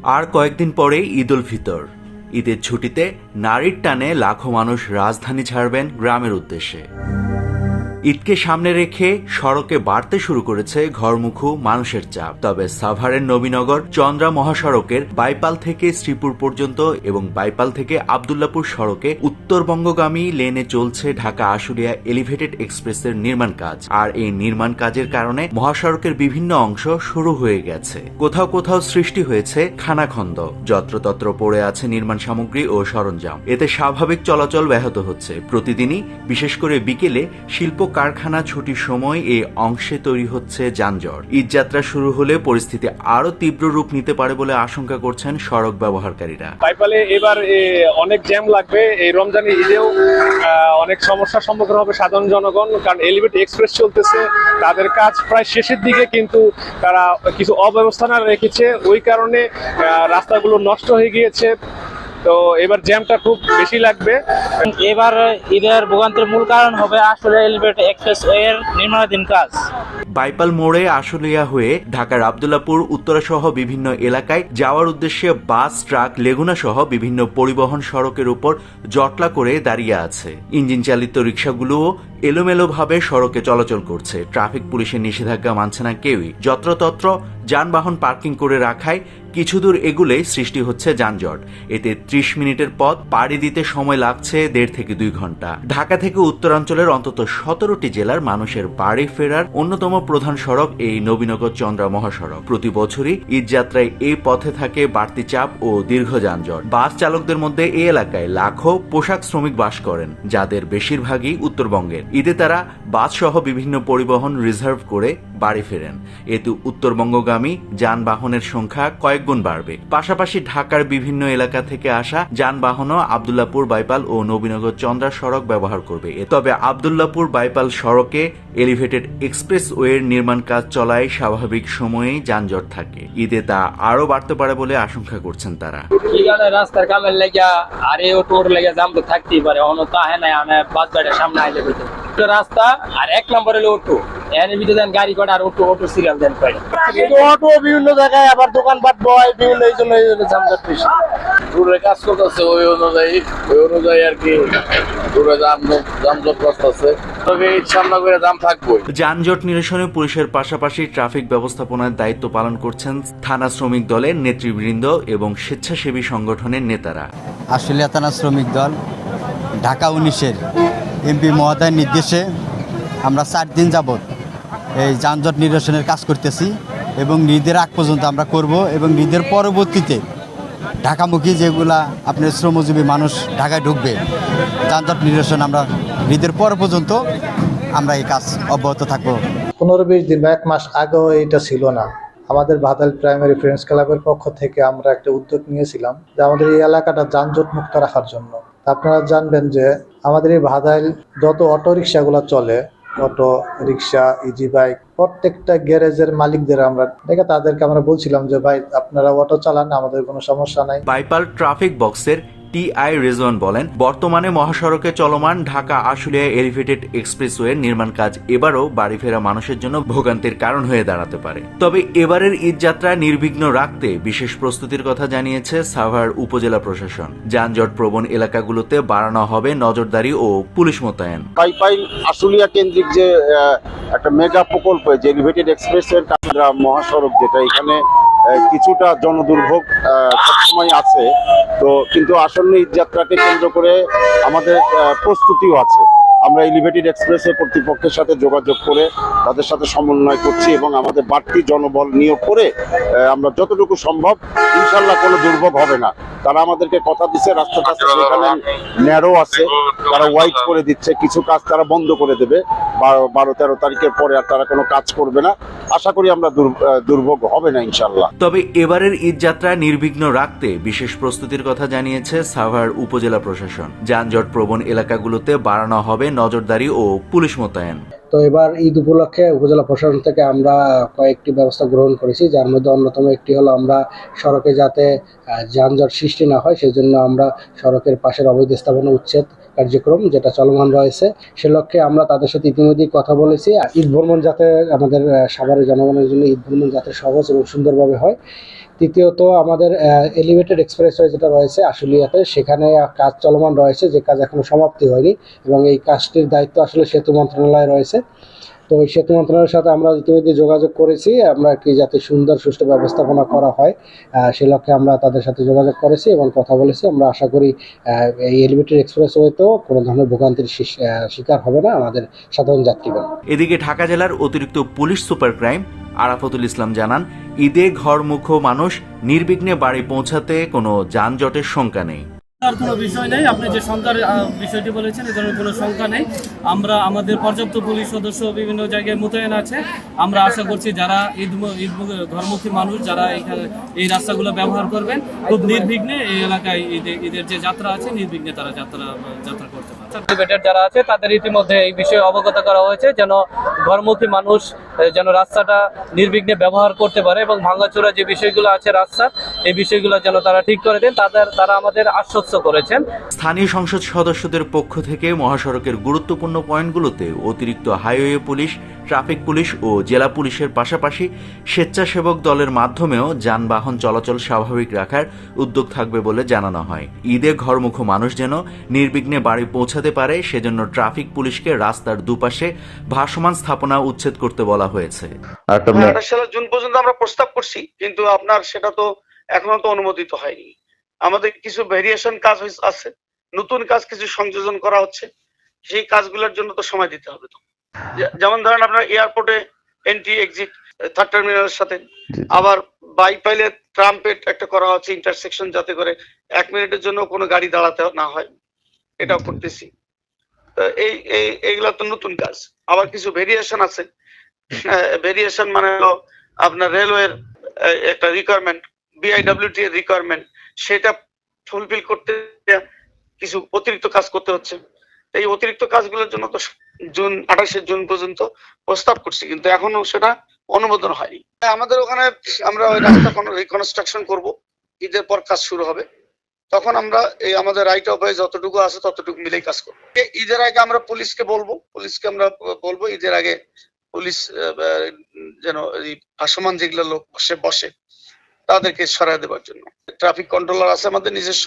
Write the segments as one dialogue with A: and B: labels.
A: আর কয়েকদিন পরেই ঈদ উল ফিতর। ঈদের ছুটিতে নারীর টানে লাখো মানুষ রাজধানী ছাড়বেন গ্রামের উদ্দেশ্যে। ঈদকে সামনে রেখে সড়কে বাড়তে শুরু করেছে ঘরমুখো মানুষের চাপ। তবে সাভারের নবীনগর চন্দ্রা মহাসড়কের বাইপাল থেকে শ্রীপুর পর্যন্ত এবং বাইপাল থেকে আব্দুল্লাপুর সড়কে উত্তরবঙ্গগামী লেনে চলছে ঢাকা আশুলিয়া এলিভেটেড এক্সপ্রেসের নির্মাণ কাজ। আর এই নির্মাণ কাজের কারণে মহাসড়কের বিভিন্ন অংশ শুরু হয়ে গেছে। কোথাও কোথাও সৃষ্টি হয়েছে খানাখন্দ, যত্রতত্র পড়ে আছে নির্মাণ সামগ্রী ও সরঞ্জাম। এতে স্বাভাবিক চলাচল ব্যাহত হচ্ছে। প্রতিদিনই বিশেষ করে বিকেলে শিল্প কারখানা ছুটির সময় এই অংশে তৈরি হচ্ছে যানজট। ঈদযাত্রা শুরু হলে পরিস্থিতি আরো তীব্র রূপ নিতে পারে বলে আশঙ্কা করছেন সড়ক ব্যবহারকারীরা।
B: বাইপালে এবার অনেক জ্যাম লাগবে। এই রমজানের ঈদেও অনেক সমস্যার সম্মুখীন হবে সাধারণ জনগণ, কারণ এলিভেটেড এক্সপ্রেস চলতেছে, তাদের কাজ প্রায় শেষের দিকে, কিন্তু তারা কিছু অব্যবস্থা রেখেছে, ওই কারণে রাস্তাগুলো নষ্ট হয়ে গিয়েছে। তো এবার জ্যামটা খুব বেশি লাগবে।
C: এবার ঈদের ভোগান্তির মূল কারণ হবে আসলে এলিভেটেড এক্সপ্রেসওয়ে এর নির্মাণাধীন কাজ।
A: বাইপাল মোড়ে আশুলিয়া হয়ে ঢাকার আব্দুল্লাপুর উত্তরা সহ বিভিন্ন এলাকায় যাওয়ার উদ্দেশ্যে বাস, ট্রাক, লেগুনা সহ বিভিন্ন পরিবহন সড়কের উপর জটলা করে দাঁড়িয়ে আছে। ইঞ্জিন চালিত রিক্সাগুলোও এলোমেলোভাবে সড়কে চলাচল করছে। ট্রাফিক পুলিশের নিষেধাজ্ঞা মানছে না কেউই। যত্রতত্র যানবাহন পার্কিং করে রাখায় কিছু দূর এগুলেই সৃষ্টি হচ্ছে যানজট। এতে 30 মিনিটের পথ পাড়ি দিতে সময় লাগছে 1.5 থেকে 2 ঘন্টা। ঢাকা থেকে উত্তরাঞ্চলের অন্তত 17টি জেলার মানুষের বাড়ি ফেরার অন্যতম প্রধান সড়ক এই নবীনগর চন্দ্রা মহাসড়ক। প্রতি বছরই ঈদযাত্রায় এই পথে থাকে বাড়তি চাপ ও দীর্ঘ যানজট। বাস চালকদের মধ্যে এই এলাকায় লাখো পোশাক শ্রমিক বাস করেন, যাদের বেশিরভাগই উত্তরবঙ্গের। ঈদে তারা বাস সহ বিভিন্ন পরিবহন রিজার্ভ করে বাড়ি ফেরেন। এতে উত্তরবঙ্গগামী যানবাহনের সংখ্যা কয়েক গুণ বাড়বে। পাশাপাশি ঢাকার বিভিন্ন এলাকা থেকে আসা যানবাহনও আব্দুল্লাপুর বাইপাল ও নবীনগর চন্দ্রা সড়ক ব্যবহার করবে। তবে আব্দুল্লাপুর বাইপাল সড়কে এলিভেটেড এক্সপ্রেসওয়ের নির্মাণ কাজ চলায় স্বাভাবিক সময়েই যানজট থাকে। ঈদে তা আরো বাড়তে পারে বলে আশঙ্কা করছেন তারা।
C: রাস্তার কামের লেগে আর এই অটোর লেগে জাম তো থাকতেই পারে। অন্য তা হ্যাঁ নাই, আমি বাস গাড়ির সামনে আইলে রাস্তা আর 1 নম্বর হলো অটো, এর ভিতরে দেন গাড়ি কটা আর অটো সিরিয়াল দেন পাই। কিন্তু অটো বিভিন্ন জায়গায় আবার দোকানপাট বয়, বিভিন্ন এই জন্য জামজট বেশি।
D: দূরে কাজ করতেছে ওই অনুযায়ী আর কি দূরে যানজট করতেছে। তবে সামনে করে দাম থাকবে।
A: যানজট নিরসনে পুলিশের পাশাপাশি ট্রাফিক ব্যবস্থাপনার দায়িত্ব পালন করছেন থানা শ্রমিক দলের নেতৃবৃন্দ এবং স্বেচ্ছাসেবী সংগঠনের নেতারা।
E: আশুলিয়া থানা শ্রমিক দল ঢাকা 19-এর এমপি মহোদয়ের নির্দেশে আমরা 4 দিন যাবৎ এই যানজট নিরসনের কাজ করতেছি এবং ঈদের আগ পর্যন্ত আমরা করব এবং ঈদের পরবর্তীতে ঢাকামুখী যেগুলা আপনার শ্রমজীবী মানুষ ঢাকায় ঢুকবে, যানজট নিরসন আমরা ঈদের পর পর্যন্ত আমরা এই কাজ অব্যাহত থাকবো।
F: 15-20 দিন বা 1 মাস আগেও এটা ছিল না। আমাদের ভাতাল প্রাইমারি ফ্রেন্ডস ক্লাবের পক্ষ থেকে আমরা একটা উদ্যোগ নিয়েছিলাম যে আমাদের এই এলাকাটা যানজট মুক্ত রাখার জন্য। আপনারা জানবেন যে আমাদের এই ভাতাইল যত অটো রিক্সাগুলো চলে, অটো রিক্সা, ইজি বাইক, প্রত্যেকটা গ্যারেজের মালিকদের আমরা দেখে তাদেরকে আমরা বলছিলাম যে ভাই আপনারা অটো চালান, আমাদের কোনো সমস্যা নাই।
A: বাইপাল ট্রাফিক বক্সের টিআই রেজওয়ান বলেন, বর্তমানে মহাসড়কে চলমান ঢাকা আশুলিয়া এলিভেটেড এক্সপ্রেসওয়ের নির্মাণ কাজ এবারও বাড়ি ফেরা মানুষের জন্য ভোগান্তির কারণ হয়ে দাঁড়াতে পারে। তবে এবারের ঈদযাত্রা নির্বিঘ্ন রাখতে বিশেষ প্রস্তুতির কথা জানিয়েছে সাভার উপজেলা প্রশাসন। যানজট প্রবণ এলাকাগুলোতে বাড়ানো হবে নজরদারি ও পুলিশ মোতায়েন।
D: বাইপাল আশুলিয়া কেন্দ্রিক যে একটা মেগা প্রকল্প যে এলিভেটেড এক্সপ্রেসওয়ের মহাসড়ক, যেটা এখানে কিছুটা জনদুর্ভোগ সবসময় আছে, তো কিন্তু আসন্ন ঈদযাত্রাকে কেন্দ্র করে আমাদের প্রস্তুতিও আছে। আমরা এলিভেটেড এক্সপ্রেসের কর্তৃপক্ষের সাথে যোগাযোগ করে তাদের সাথে সমন্বয় করছি এবং আমাদের বাড়তি জনবল নিয়োগ করে আমরা যতটুকু সম্ভব ইনশাল্লাহ কোনো দুর্ভোগ হবে না। তারা আমাদেরকে কথা দিচ্ছে, রাস্তাটা যেখানে ন্যারো আছে তারা ওয়াইড করে দিচ্ছে, কিছু কাজ তারা বন্ধ করে দেবে 12-13 তারিখের পরে, আর তারা কোনো কাজ করবে না। আশা করি আমরা দুর্ভোগ হবে না ইনশাল্লাহ।
A: তবে এবারের ঈদযাত্রা নির্বিঘ্ন রাখতে বিশেষ প্রস্তুতির কথা জানিয়েছে সাভার উপজেলা প্রশাসন। যানজট প্রবণ এলাকাগুলোতে বাড়ানো হবে নজরদারি ও পুলিশ মোতায়েন।
G: তো এবার ঈদ উপলক্ষে উপজেলা প্রশাসন থেকে আমরা কয়েকটি ব্যবস্থা গ্রহণ করেছি, যার মধ্যে অন্যতম একটি হলো আমরা সড়কে যাতে যানজট সৃষ্টি না হয় সেজন্য আমরা সড়কের পাশের অবৈধ স্থাপনা উচ্ছেদ কার্যক্রম যেটা চলমান রয়েছে, সে লক্ষ্যে আমরা তাদের সাথে ইতিমধ্যেই কথা বলেছি। ঈদ ভ্রমণ যাতে আমাদের সাভারের জনগণের জন্য ঈদ ভ্রমণ যাতে সহজ এবং সুন্দরভাবে হয়। তৃতীয়ত, আমাদের এলিভেটেড এক্সপ্রেসওয়ে যেটা রয়েছে আশুলিয়াতে, সেখানে কাজ চলমান রয়েছে, যে কাজ এখনো সমাপ্তি হয়নি এবং এই কাজটির দায়িত্ব আসলে সেতু মন্ত্রণালয়ে রয়েছে। তো ওই সেতু মন্ত্রণালয়ের সাথে আমরা ইতিমধ্যে যোগাযোগ করেছি, আমরা কি যাতে সুন্দর সুষ্ঠু ব্যবস্থাপনা করা হয় সে লক্ষ্যে আমরা তাদের সাথে যোগাযোগ করেছি এবং কথা বলেছি। আমরা আশা করি এই এলিভেটেড এক্সপ্রেসওয়েতেও কোনো ধরনের ভোগান্তির শিকার হবে না আমাদের সাধারণ যাত্রীগণ।
A: এদিকে ঢাকা জেলার অতিরিক্ত পুলিশ সুপার ক্রাইম আরাফাতুল ইসলাম জানান, ঈদে ঘরমুখো মানুষ নির্বিঘ্নে বাড়ি পৌঁছাতে কোনো যানজটের শঙ্কা নেই।
H: আর কোনো বিষয় নেই, আপনি যে শঙ্কার বিষয়টি বলেছেন এ ধরনের কোনো শঙ্কা নেই। আমরা আমাদের পর্যাপ্ত পুলিশ সদস্য বিভিন্ন জায়গায় মোতায়েন আছে। আমরা আশা করছি যারা ঈদ ঘরমুখী মানুষ যারা এই রাস্তাগুলো ব্যবহার করবেন, খুব নির্বিঘ্নে এই এলাকায় ঈদের যে যাত্রা আছে নির্বিঘ্নে তারা যাত্রা করতে পারে।
C: সার্টিফিকেটের যারা আছে তাদের ইতিমধ্যে এই বিষয়ে অবগত করা হয়েছে, যেন ঘরমুখী মানুষ যেন রাস্তাটা নির্বিঘ্নে ব্যবহার করতে পারে এবং ভাঙাচোরা যে বিষয়গুলো আছে রাস্তার, এই বিষয়গুলো যেন তারা ঠিক করে দেন, তারা আমাদের আশ্বস্ত করেছেন।
A: স্থানীয় সংসদ সদস্যদের পক্ষ থেকে মহাসড়কের গুরুত্বপূর্ণ পয়েন্টগুলোতে অতিরিক্ত হাইওয়ে পুলিশ, ট্রাফিক পুলিশ ও জেলা পুলিশের পাশাপাশি স্বেচ্ছাসেবক দলের মাধ্যমেও যানবাহন চলাচল স্বাভাবিক রাখার উদ্যোগ থাকবে বলে জানানো হয়। ঈদে ঘরমুখো মানুষ যেন নির্বিঘ্নে বাড়ি পৌঁছাতে পারে সেজন্য ট্রাফিক পুলিশকে রাস্তার দুপাশে ভাসমান স্থাপনা উচ্ছেদ করতে বলা হয়েছে।
I: 28 সালের জুন পর্যন্ত আমরা প্রস্তাব করছি, কিন্তু আপনার সেটা তো এখনো তো অনুমোদিত হয়নি। আমাদের কিছু ভেরিয়েশন কাজ আছে, নতুন কাজ কিছু সংযোজন করা হচ্ছে, সেই কাজগুলোর জন্য তো সময় দিতে হবে। তো যেমন ধরেন আপনার এয়ারপোর্টে এন্ট্রি এক্সিট থার্ড টার্মিনালের সাথে, আবার বাইপাইলে ট্রাম্পেট একটা করা হচ্ছে ইন্টারসেকশন, যাতে করে 1 মিনিটের জন্য কোনো গাড়ি দাঁড়াতে না হয়, এটাও করতেছি। তো এইগুলা তো নতুন কাজ। আবার কিছু ভেরিয়েশন আছে, ভেরিয়েশন মানে হলো আপনার রেলওয়ের একটা রিকোয়ারমেন্ট, বিআইডব্লিউটি এর রিকোয়ারমেন্ট, সেটা ফুলফিল করতে কিছু অতিরিক্ত কাজ করতে হচ্ছে। এই অতিরিক্ত কাজগুলোর জন্য তো 28 জুন পর্যন্ত প্রস্তাব করছি, কিন্তু এখনো সেটা অনুমোদন হয়নি। আমাদের ওখানে আমরা ওই রাস্তা রিকনস্ট্রাকশন করব, ঈদের পর কাজ শুরু হবে, তখন আমরা এই আমাদের রাইট অফ ওয়ে যতটুকু আছে ততটুকু মিলেই কাজ করবো। ঈদের আগে আমরা পুলিশকে বলবো ঈদের আগে পুলিশ যেন এই ভাসমান যেগুলো লোক বসে তাদেরকে সরাই দেওয়ার জন্য। ট্রাফিক কন্ট্রোলার আছে আমাদের নিজস্ব,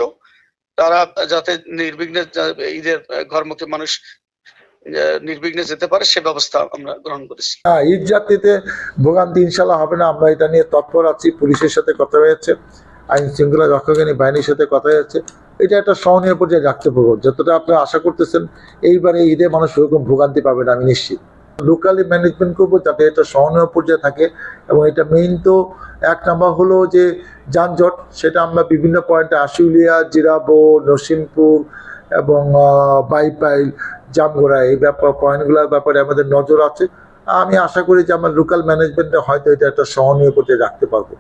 I: তারা যাতে নির্বিঘ্নে ঈদের ঘরমুখী মানুষ নির্বিঘ্নে যেতে পারে সে ব্যবস্থা আমরা গ্রহণ করেছি।
J: ঈদ যাত্রীতে ভোগান্তি ইনশাল্লাহ হবে না, আমরা এটা নিয়ে তৎপর আছি। পুলিশের সাথে কথা হয়েছে, আইন শৃঙ্খলা রক্ষাকারী বাহিনীর সাথে কথা হয়েছে, এটা একটা সহনীয় পর্যায়ে রাখতে পারবো। যতটা আপনারা আশা করতেছেন এইবারে ঈদে মানুষ ওরকম ভোগান্তি পাবে না, আমি নিশ্চিত। লোকালি ম্যানেজমেন্ট করবো যাতে এটা সহনীয় পর্যায়ে থাকে। এবং এটা মেইন তো 1 নাম্বার হলো যে যানজট, সেটা আমরা বিভিন্ন পয়েন্টে আশুলিয়া, জিরাবো, নসিমপুর এবং বাইপাইল, জামগোড়া এই পয়েন্টগুলোর ব্যাপারে আমাদের নজর আছে। আমি আশা করি যে আমার লোকাল ম্যানেজমেন্টে হয়তো এটা একটা সহনীয় পর্যায়ে রাখতে পারবো।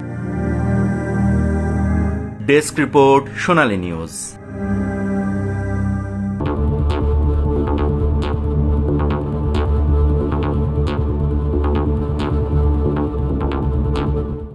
A: ডেস্ক রিপোর্ট, সোনালী নিউজ।